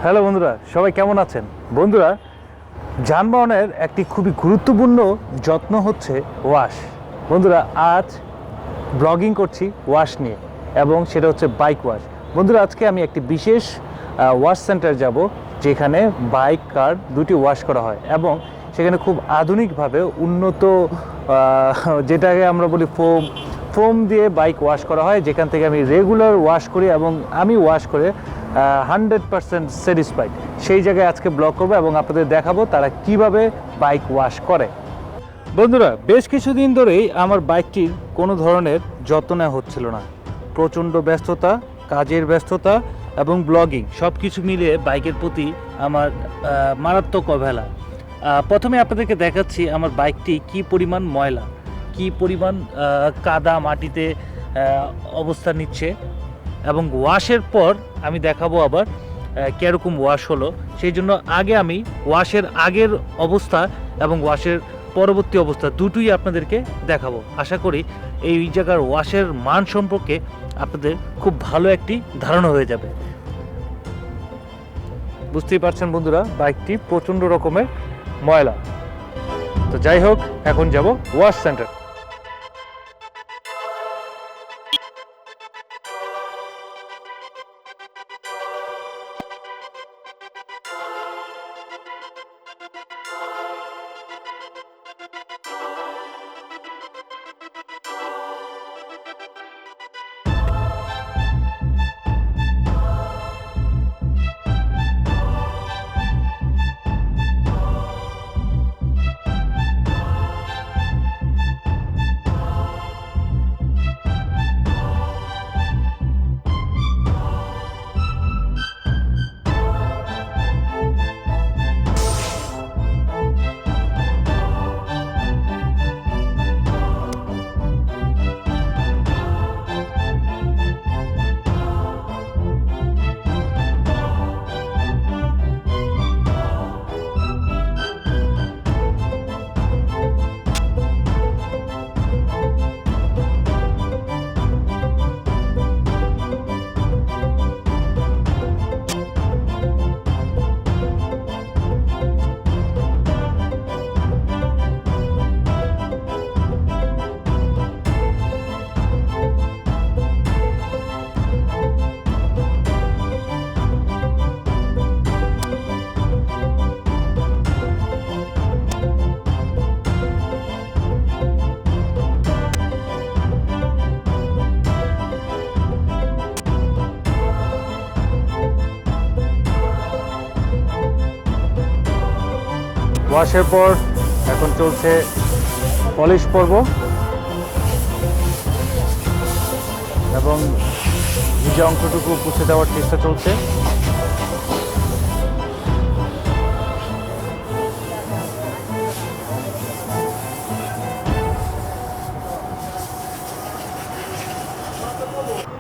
Hello বন্ধুরা, সবাই কেমন আছেন? বন্ধুরা, যানবাহনের একটি খুবই গুরুত্বপূর্ণ যত্ন হচ্ছে ওয়াশ। বন্ধুরা, আজ ব্লগিং করছি ওয়াশ নিয়ে, এবং সেটা হচ্ছে বাইক ওয়াশ। বন্ধুরা, আজকে আমি একটি বিশেষ ওয়াশ সেন্টার যাব, যেখানে বাইক কার দুটি ওয়াশ করা হয়, এবং সেখানে খুব আধুনিকভাবে উন্নত যেটাকে আমরা বলি ফোম দিয়ে বাইক ওয়াশ করা হয়, যেখান থেকে আমি রেগুলার ওয়াশ করি এবং আমি ওয়াশ করে 100% স্যাটিসফাইড। সেই জায়গায় আজকে ব্লগ করবো এবং আপনাদের দেখাবো তারা কিভাবে বাইক ওয়াশ করে। বন্ধুরা, বেশ কিছুদিন ধরেই আমার বাইকটির কোনো ধরনের যত্ন নেওয়া হচ্ছিল না। প্রচণ্ড ব্যস্ততা, কাজের ব্যস্ততা এবং ব্লগিং সব কিছু মিলিয়ে বাইকের প্রতি আমার মারাত্মক অবহেলা। প্রথমে আপনাদেরকে দেখাচ্ছি আমার বাইকটি কি পরিমাণ ময়লা, কি পরিমাণ কাদা মাটিতে অবস্থান নিচ্ছে, এবং ওয়াশের পর আমি দেখাবো আবার কীরকম ওয়াশ হলো। সেই জন্য আগে আমি ওয়াশের আগের অবস্থা এবং ওয়াশের পরবর্তী অবস্থা দুটোই আপনাদেরকে দেখাবো। আশা করি এই জায়গার ওয়াশের মান সম্পর্কে আপনাদের খুব ভালো একটি ধারণা হয়ে যাবে। বুঝতেই পারছেন বন্ধুরা, বাইকটি প্রচণ্ড রকমের ময়লা। তো যাই হোক, এখন যাব ওয়াশ সেন্টার। ওয়াশের পর এখন চলছে পলিশ পর্ব, এবং ভিজা অংশটুকু পুছে দেওয়ার চেষ্টা চলছে।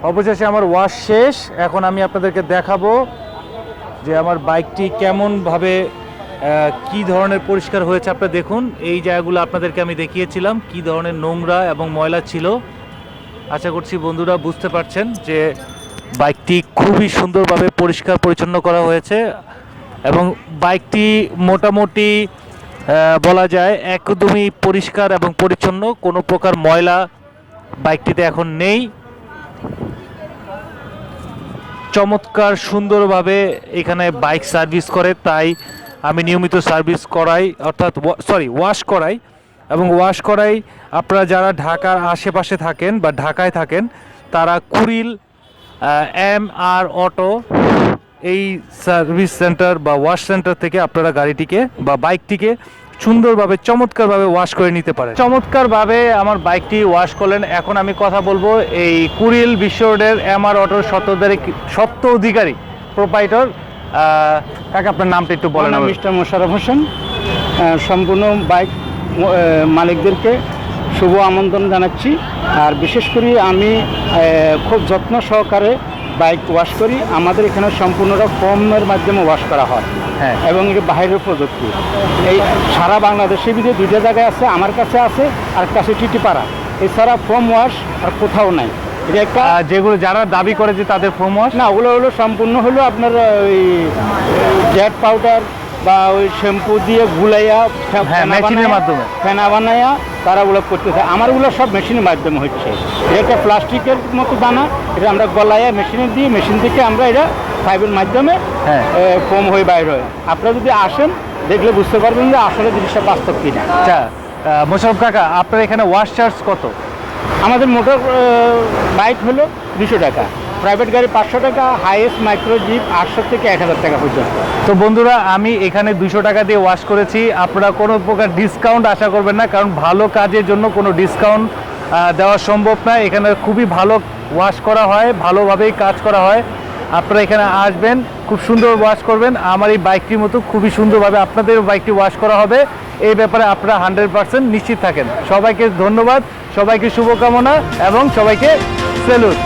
অবশেষে আমার ওয়াশ শেষ। এখন আমি আপনাদেরকে দেখাবো যে আমার বাইকটি কেমনভাবে কি ধরনের পরিষ্কার হয়েছে। আপনারা দেখুন, এই জায়গাগুলো আপনাদেরকে আমি দেখিয়েছিলাম কি ধরনের নোংরা এবং ময়লা ছিল। আশা করছি বন্ধুরা বুঝতে পারছেন যে বাইকটি খুবই সুন্দরভাবে পরিষ্কার পরিচ্ছন্ন করা হয়েছে, এবং বাইকটি মোটামুটি বলা যায় একদমই পরিষ্কার এবং পরিচ্ছন্ন। কোনো প্রকার ময়লা বাইকটিতে এখন নেই। চমৎকার সুন্দরভাবে এখানে বাইক সার্ভিস করে, তাই আমি নিয়মিত সার্ভিস করাই, অর্থাৎ ওয়াশ করাই। এবং ওয়াশ করাই আপনারা যারা ঢাকার আশেপাশে থাকেন বা ঢাকায় থাকেন, তারা কুড়িল MR অটো এই সার্ভিস সেন্টার বা ওয়াশ সেন্টার থেকে আপনারা গাড়িটিকে বা বাইকটিকে সুন্দরভাবে চমৎকারভাবে ওয়াশ করে নিতে পারেন। চমৎকারভাবে আমার বাইকটি ওয়াশ করলেন। এখন আমি কথা বলবো এই কুড়িল বিশ্ব রোডের MR অটোর সত্ত্ব অধিকারী প্রোপাইটর কাকা, আপনার নামটা একটু বলেন। মিস্টার মোশাররফ হোসেন। সম্পূর্ণ বাইক মালিকদেরকে শুভ আমন্ত্রণ জানাচ্ছি। আর বিশেষ করে আমি খুব যত্ন সহকারে বাইক ওয়াশ করি। আমাদের এখানে সম্পূর্ণটা ফোমের মাধ্যমে ওয়াশ করা হয়, হ্যাঁ, এবং এটা বাইরের প্রযুক্তি। এই সারা বাংলাদেশের ভিতরে দুইটা জায়গায় আছে, আমার কাছে আছে আর কাছে টিটিপাড়া। এছাড়া ফোম ওয়াশ আর কোথাও নাই। এটা একটা যেগুলো যারা দাবি করে যে তাদের ফোম ওয়াশ, না, ওগুলো হলো সম্পূর্ণ হলো আপনার ওই জেট পাউডার বা ওই শ্যাম্পু দিয়ে গুলাইয়া হ্যাঁ, মেশিনের মাধ্যমে। ফেনা বানাইয়া তারা ওগুলো করতেছে। আমারগুলো সব মেশিনের মাধ্যমে হচ্ছে। এটা একটা প্লাস্টিকের মতো দানা, এটা আমরা গলাইয়া মেশিনে দিয়ে মেশিন থেকে আমরা এটা পাইপের মাধ্যমে হ্যাঁ। ফোম হয়ে বাইর হয়। আপনারা যদি আসেন দেখলে বুঝতে পারবেন যে আসলে জিনিসটা বাস্তব কিনা। আচ্ছা মোশাররফ কাকা, আপনার এখানে ওয়াশ চার্জ কত? আমাদের মোটর বাইক হলো 200 টাকা, প্রাইভেট গাড়ি 500 টাকা, হাইয়েস্ট মাইক্রো জিপ 800 থেকে 1000 টাকা পর্যন্ত। তো বন্ধুরা, আমি এখানে 200 টাকা দিয়ে ওয়াশ করেছি। আপনারা কোনো প্রকার ডিসকাউন্ট আশা করবেন না, কারণ ভালো কাজের জন্য কোনো ডিসকাউন্ট দেওয়া সম্ভব না। এখানে খুবই ভালো ওয়াশ করা হয়, ভালোভাবেই কাজ করা হয়। আপনারা এখানে আসবেন, খুব সুন্দর ওয়াশ করবেন। আমার এই বাইকটির মতো খুবই সুন্দরভাবে আপনাদের বাইকটি ওয়াশ করা হবে, এই ব্যাপারে আপনারা 100% নিশ্চিত থাকেন। সবাইকে ধন্যবাদ, সবাইকে শুভকামনা এবং সবাইকে স্যালুট।